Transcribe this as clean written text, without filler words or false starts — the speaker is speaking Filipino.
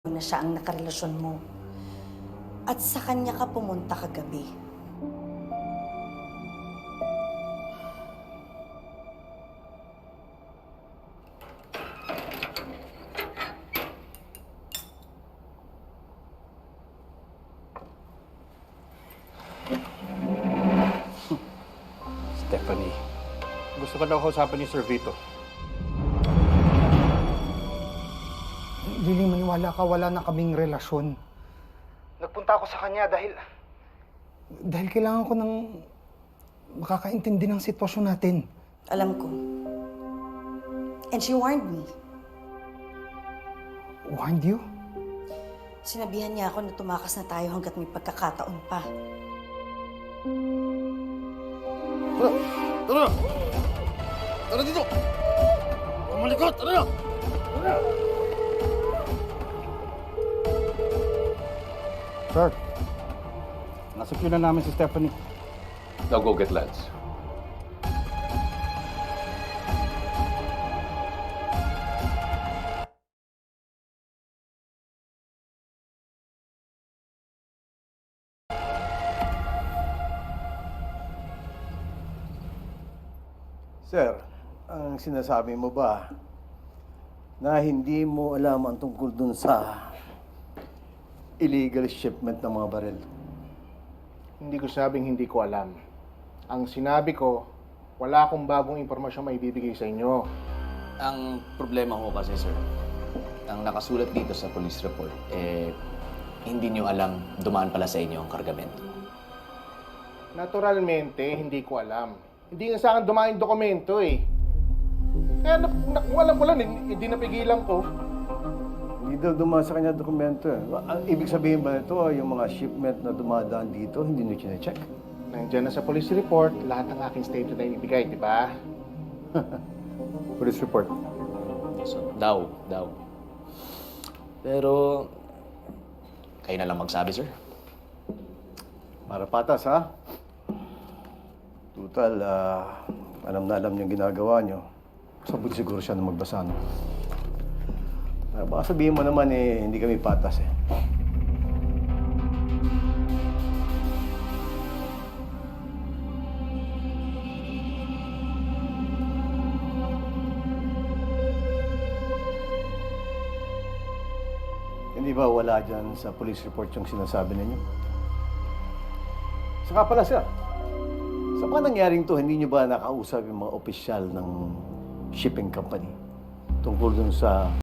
na siya ang nakarelasyon mo. At sa kanya ka pumunta kagabi. Stephanie, gusto ka daw kausapin ni Sir Vito. Liling, maniwala ka, wala na kaming relasyon. Nagpunta ako sa kanya dahil kailangan ko ng makakaintindi ng sitwasyon natin. Alam ko. And she warned me. Warned you? Sinabihan niya ako na tumakas na tayo hanggat may pagkakataon pa. Tara! Tara! Tara dito! Malikot! Tara! Tara! Sir, nasecure na namin si Stephanie. Now go get Lance. Sir, ang sinasabi mo ba na hindi mo alam ang tungkol dun sa illegal shipment ng mga baril? Hindi ko sabing hindi ko alam. Ang sinabi ko, wala akong bagong impormasyon maibibigay sa inyo. Ang problema ko kasi, sir, ang nakasulat dito sa police report, hindi nyo alam dumaan pala sa inyo ang kargamento. Naturalmente, hindi ko alam. Hindi nga sa akin dumaing dokumento eh. Kaya kung alam ko lang, hindi napigilan ko. Hindi daw dumaan sa kanya dokumento. Ang ibig sabihin ba nito, yung mga shipment na dumadaan dito, hindi nyo chinecheck? Nandiyan na sa police report, lahat ng aking statement na ibigay, di ba? Police report. So, daw. Pero, kayo na lang magsabi, sir. Para patas, ha? Total, alam na alam yung ginagawa nyo. Sabot siguro siya na magbasa, no? Baka sabihin mo naman, hindi kami patas, eh. Hindi ba wala dyan sa police report yung sinasabi ninyo? Saka pala, sir, sa mga nangyaring to, hindi nyo ba nakausap yung mga opisyal ng shipping company tungkol dun sa